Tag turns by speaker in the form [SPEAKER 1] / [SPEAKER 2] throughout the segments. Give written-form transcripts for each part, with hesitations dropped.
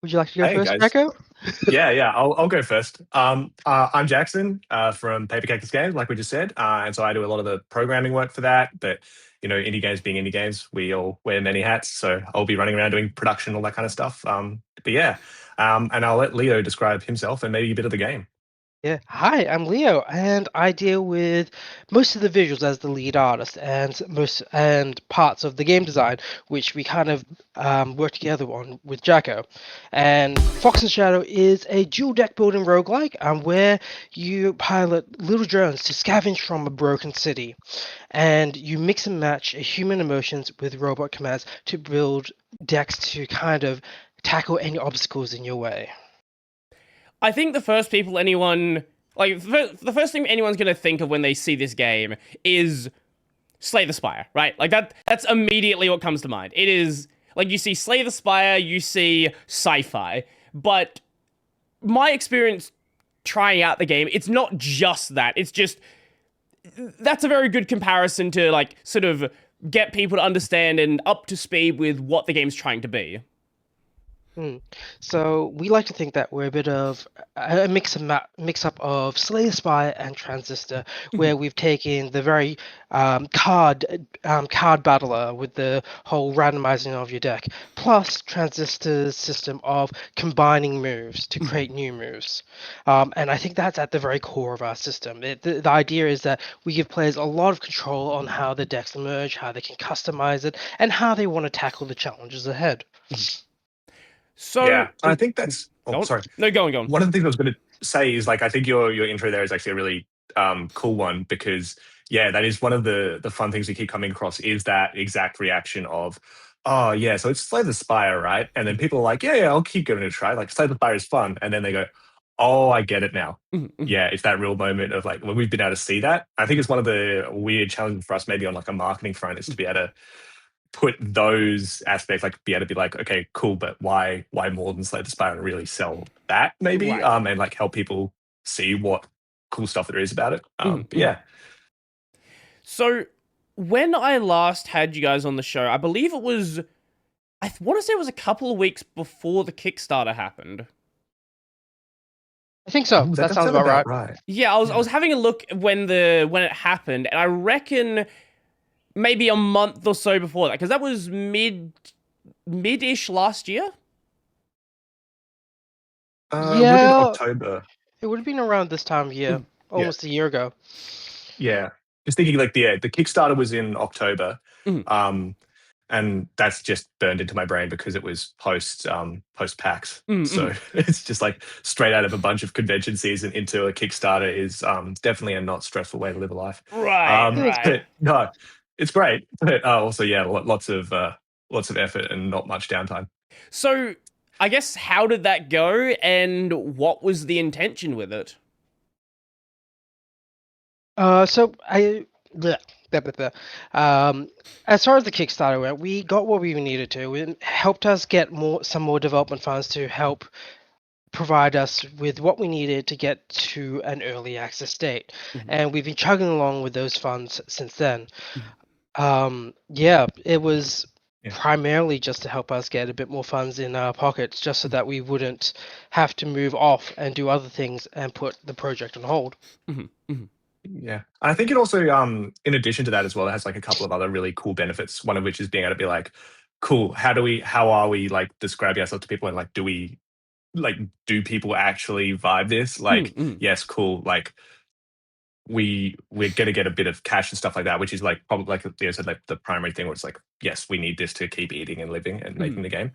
[SPEAKER 1] Would you like to go
[SPEAKER 2] Hey
[SPEAKER 1] first,
[SPEAKER 2] guys.
[SPEAKER 1] Jacko?
[SPEAKER 2] Yeah. I'll go first. I'm Jackson from Paper Cactus Games, like we just said, and so I do a lot of the programming work for that. But indie games being indie games, we all wear many hats. So I'll be running around doing production, all that kind of stuff. But yeah, and I'll let Leo describe himself and maybe a bit of the game.
[SPEAKER 1] Yeah. Hi, I'm Leo, and I deal with most of the visuals as the lead artist, and most and parts of the game design, which we kind of work together on with Jacko. And Fox and Shadow is a dual deck building roguelike, where you pilot little drones to scavenge from a broken city, and you mix and match human emotions with robot commands to build decks to kind of tackle any obstacles in your way.
[SPEAKER 3] I think the first people anyone like the first thing anyone's gonna think of when they see this game is Slay the Spire, right? Like that's immediately what comes to mind. It is like you see Slay the Spire, you see sci-fi, but my experience trying out the game, it's not just that. It's just that's a very good comparison to like sort of get people to understand and up to speed with what the game's trying to be.
[SPEAKER 1] Mm. So we like to think that we're a bit of a mix up of Slay Spy and Transistor, where we've taken the very card battler with the whole randomizing of your deck, plus Transistor's system of combining moves to create new moves. And I think that's at the very core of our system. The idea is that we give players a lot of control on how the decks emerge, how they can customize it, and how they want to tackle the challenges ahead.
[SPEAKER 3] So,
[SPEAKER 2] Yeah, I think that's. Oh,
[SPEAKER 3] go
[SPEAKER 2] sorry.
[SPEAKER 3] no, go on, go on.
[SPEAKER 2] One of the things I was going to say is like I think your intro there is actually a really cool one because yeah, that is one of the fun things we keep coming across is that exact reaction of oh yeah, so it's Slay the Spire, right? And then people are like yeah, I'll keep giving it a try. Like Slay the Spire is fun, and then they go oh, I get it now. Yeah, it's that real moment of like when we've been able to see that. I think it's one of the weird challenges for us maybe on like a marketing front is to be able to put those aspects like be able to be like okay cool but why more than Slay the Spire and really sell that maybe
[SPEAKER 3] Right.
[SPEAKER 2] and like help people see what cool stuff there is about it but
[SPEAKER 3] Mhm.
[SPEAKER 2] yeah.
[SPEAKER 3] So, when I last had you guys on the show, I believe it was, I want to say it was a couple of weeks before the Kickstarter happened.
[SPEAKER 1] I think so.
[SPEAKER 2] Ooh, that
[SPEAKER 1] That
[SPEAKER 2] does
[SPEAKER 1] sounds
[SPEAKER 2] sound
[SPEAKER 1] about
[SPEAKER 2] about
[SPEAKER 1] right.
[SPEAKER 2] right.
[SPEAKER 3] Yeah, I was
[SPEAKER 2] Yeah.
[SPEAKER 3] having a look when it happened, and I reckon maybe a month or so before that, because that was mid-ish last year.
[SPEAKER 2] Would have been
[SPEAKER 1] Yeah,
[SPEAKER 2] October.
[SPEAKER 1] it would have been around this time of year,
[SPEAKER 2] Yeah,
[SPEAKER 1] almost a year ago.
[SPEAKER 2] yeah, just thinking like the Kickstarter was in October.
[SPEAKER 3] Mhm.
[SPEAKER 2] um and that's just burned into my brain because it was post PAX. So
[SPEAKER 3] Mhm.
[SPEAKER 2] it's just like straight out of a bunch of convention season into a Kickstarter is definitely a not stressful way to live a life.
[SPEAKER 3] Right,
[SPEAKER 1] Yeah, it's
[SPEAKER 3] right.
[SPEAKER 2] But no, it's great. But also yeah, lots of effort and not much downtime.
[SPEAKER 3] So, I guess how did that go, and what was the intention with it?
[SPEAKER 1] so I, bleh, blah, blah, blah. As far as the Kickstarter went, we got what we needed to. It helped us get some more development funds to help provide us with what we needed to get to an early access state,
[SPEAKER 3] Mhm.
[SPEAKER 1] and we've been chugging along with those funds since then.
[SPEAKER 3] Mhm.
[SPEAKER 1] Yeah, it was
[SPEAKER 2] Yeah.
[SPEAKER 1] primarily just to help us get a bit more funds in our pockets, just so that we wouldn't have to move off and do other things and put the project on hold.
[SPEAKER 3] Mhm. Mhm.
[SPEAKER 2] Yeah. I think it also, in addition to that as well, it has like a couple of other really cool benefits. One of which is being able to be like, cool, how are we like describing ourselves to people and like, do we like, do people actually vibe this?
[SPEAKER 3] Mhm.
[SPEAKER 2] Like,
[SPEAKER 3] Mhm.
[SPEAKER 2] yes, cool. Like we're gonna get a bit of cash and stuff like that, which is like probably like you said, like the primary thing where it's like, yes, we need this to keep eating and living and making
[SPEAKER 3] Mhm.
[SPEAKER 2] the game.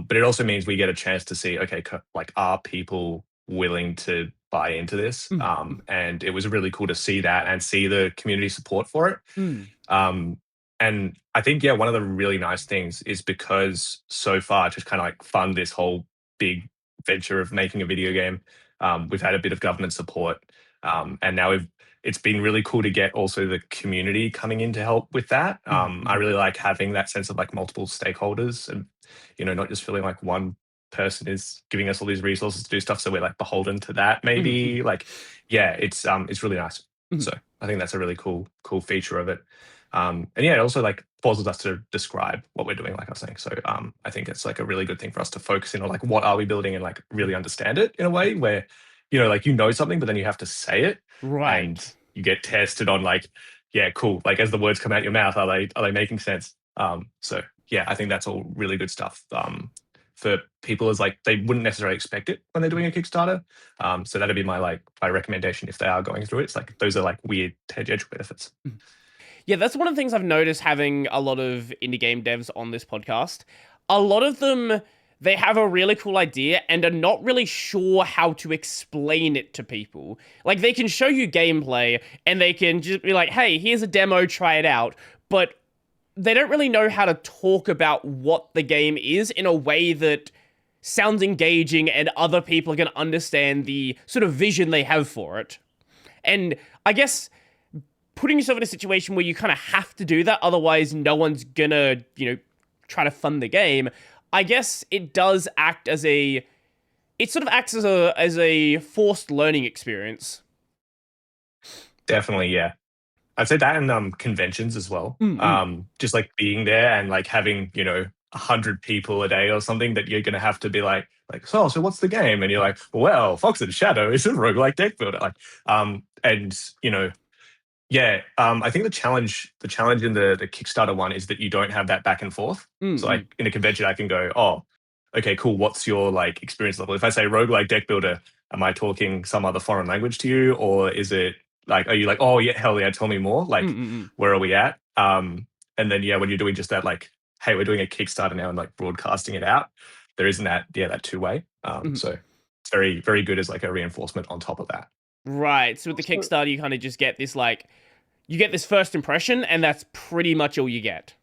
[SPEAKER 2] But it also means we get a chance to see, okay, like are people willing to buy into this?
[SPEAKER 3] Mhm.
[SPEAKER 2] And it was really cool to see that and see the community support for it.
[SPEAKER 3] Mhm.
[SPEAKER 2] Um, and I think, yeah, one of the really nice things is because so far, just kind of like fund this whole big venture of making a video game. We've had a bit of government support, and now it's been really cool to get also the community coming in to help with that.
[SPEAKER 3] Mhm.
[SPEAKER 2] I
[SPEAKER 3] Mhm.
[SPEAKER 2] really like having that sense of like multiple stakeholders and, not just feeling like one person is giving us all these resources to do stuff. So we're like beholden to that
[SPEAKER 3] Mhm. Mhm.
[SPEAKER 2] maybe like, yeah, it's really nice.
[SPEAKER 3] Mhm.
[SPEAKER 2] So I think that's a really cool feature of it. And yeah, it also like forces us to describe what we're doing, like I was saying. So I think it's like a really good thing for us to focus in on like what are we building and like really understand it in a way where, like something, but then you have to say it and
[SPEAKER 3] Right.
[SPEAKER 2] you get tested on like, yeah, cool. Like as the words come out your mouth, are they making sense? So yeah, I think that's all really good stuff. For people is like they wouldn't necessarily expect it when they're doing a Kickstarter. So that'd be my recommendation if they are going through it. It's like those are like weird edge benefits.
[SPEAKER 3] Yeah, that's one of the things I've noticed having a lot of indie game devs on this podcast. A lot of them, they have a really cool idea and are not really sure how to explain it to people. Like, they can show you gameplay and they can just be like, hey, here's a demo, try it out. But they don't really know how to talk about what the game is in a way that sounds engaging and other people are going to understand the sort of vision they have for it. And I guess putting yourself in a situation where you kind of have to do that, otherwise no one's gonna, try to fund the game. I guess it does act as it sort of acts as a forced learning experience.
[SPEAKER 2] Definitely, yeah. I'd say that and conventions as well. Just like being there and like having 100 people a day or something that you're gonna have to be like so what's the game? And you're like, well, Fox and Shadow is a roguelike deck builder. Like and yeah, I think the challenge in the Kickstarter one is that you don't have that back and forth. So like in a convention, I can go, oh, okay, cool. What's your like experience level? If I say roguelike deck builder, am I talking some other foreign language to you, or is it like, are you like, oh yeah, hell yeah, tell me more? Like, where are we at? And then yeah, when you're doing just that, like, hey, we're doing a Kickstarter now and like broadcasting it out, there isn't that two-way. So it's very very good as like a reinforcement on top of that.
[SPEAKER 3] Right. So with the Kickstarter, you kind of just get this you get this first impression, and that's pretty much all you get.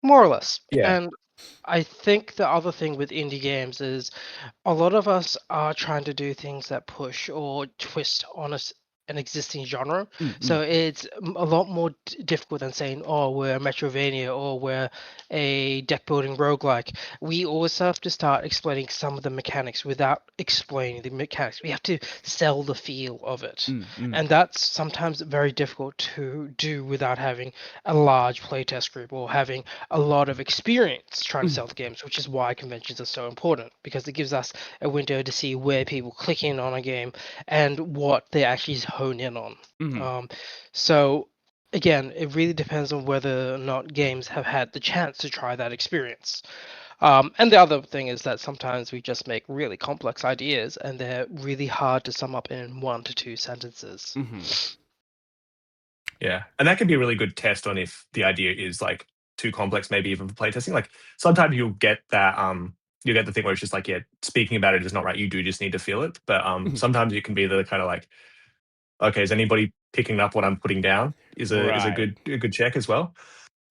[SPEAKER 1] More or less.
[SPEAKER 2] Yeah.
[SPEAKER 1] And I think the other thing with indie games is a lot of us are trying to do things that push or twist on an existing genre. So it's a lot more difficult than saying, oh, we're a Metrovania or we're a deck building roguelike. We always have to start explaining some of the mechanics without explaining the mechanics. We have to sell the feel of it. And that's sometimes very difficult to do without having a large playtest group or having a lot of experience trying to sell the games, which is why conventions are so important, because it gives us a window to see where people click in on a game and what they actually hone in on. So again, it really depends on whether or not games have had the chance to try that experience. And the other thing is that sometimes we just make really complex ideas and they're really hard to sum up in 1 to 2 sentences.
[SPEAKER 2] Yeah, and that can be a really good test on if the idea is like too complex, maybe even for playtesting. Like sometimes you'll get that you get the thing where it's just like, yeah, speaking about it is not right. You do just need to feel it. But sometimes it can be the kind of like, okay, is anybody picking up what I'm putting down? Is a
[SPEAKER 3] Right.
[SPEAKER 2] good check as well.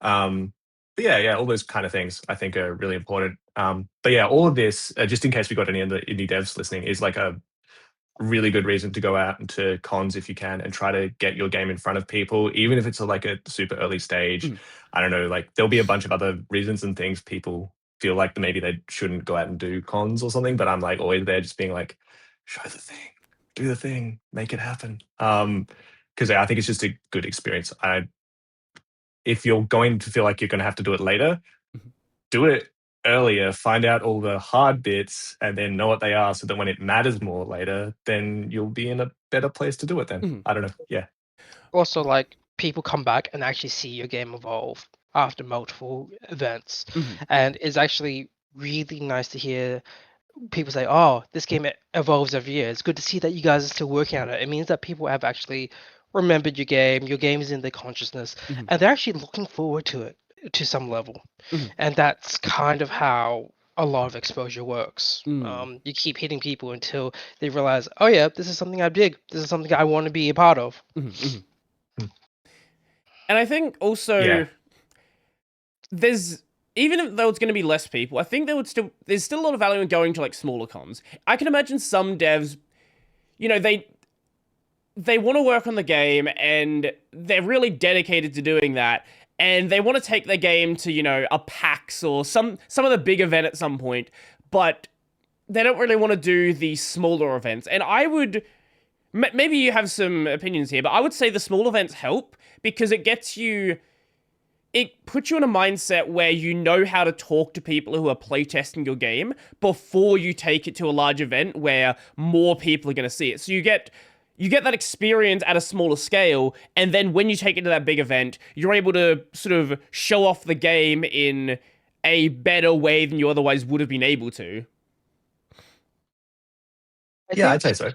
[SPEAKER 2] But yeah, all those kind of things I think are really important. But yeah, all of this, just in case we got any of the indie devs listening, is like a really good reason to go out into cons if you can and try to get your game in front of people, even if it's like a super early stage. I don't know, like there'll be a bunch of other reasons and things people feel like maybe they shouldn't go out and do cons or something, but I'm like always there just being like, show the thing, do the thing, make it happen. Because I think it's just a good experience. If you're going to feel like you're going to have to do it later, do it earlier, find out all the hard bits, and then know what they are so that when it matters more later, then you'll be in a better place to do it then. I don't know. Yeah.
[SPEAKER 1] Also, like, people come back and actually see your game evolve after multiple events. And it's actually really nice to hear people say, oh, this game evolves every year. It's good to see that you guys are still working on it. It means that people have actually remembered your game is in their consciousness, and they're actually looking forward to it to some level. And that's kind of how a lot of exposure works. You keep hitting people until they realize, oh yeah, this is something I dig. This is something I want to be a part of.
[SPEAKER 3] And I think also
[SPEAKER 2] Yeah.
[SPEAKER 3] there's, even though it's going to be less people, I think there's still a lot of value in going to like smaller cons. I can imagine some devs, they want to work on the game and they're really dedicated to doing that, and they want to take their game to a PAX or some other big event at some point, but they don't really want to do the smaller events. And I would, maybe you have some opinions here, but I would say the small events help because it puts you in a mindset where you know how to talk to people who are playtesting your game before you take it to a large event where more people are going to see it. So you get that experience at a smaller scale, and then when you take it to that big event, you're able to sort of show off the game in a better way than you otherwise would have been able to.
[SPEAKER 2] Yeah, I'd say so.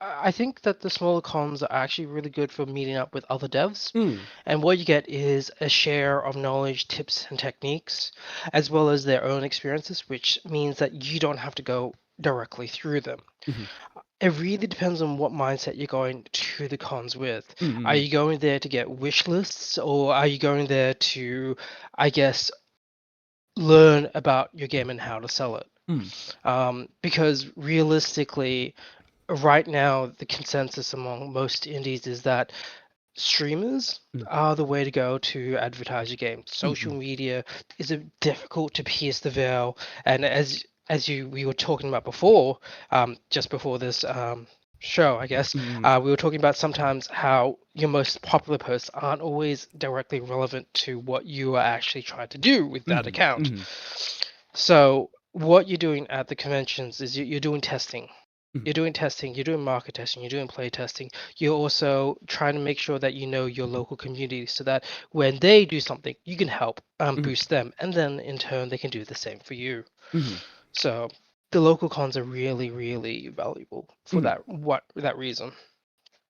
[SPEAKER 1] I think that the smaller cons are actually really good for meeting up with other devs.
[SPEAKER 3] Mm.
[SPEAKER 1] And what you get is a share of knowledge, tips, and techniques, as well as their own experiences, which means that you don't have to go directly through them.
[SPEAKER 3] Mhm.
[SPEAKER 1] It really depends on what mindset you're going to the cons with.
[SPEAKER 3] Mm.
[SPEAKER 1] Are you going there to get wish lists, or are you going there to, I guess, learn about your game and how to sell it? Because realistically, right now the consensus among most indies is that streamers are the way to go to advertise your game. Social media is difficult to pierce the veil, and as we were talking about before, just before this show, I guess, we were talking about sometimes how your most popular posts aren't always directly relevant to what you are actually trying to do with that account. So what you're doing at the conventions is you're doing testing. You're doing testing, you're doing market testing, you're doing play testing. You're also trying to make sure that you know your local community so that when they do something, you can help boost them. And then in turn, they can do the same for you. So the local cons are really, really valuable for that reason.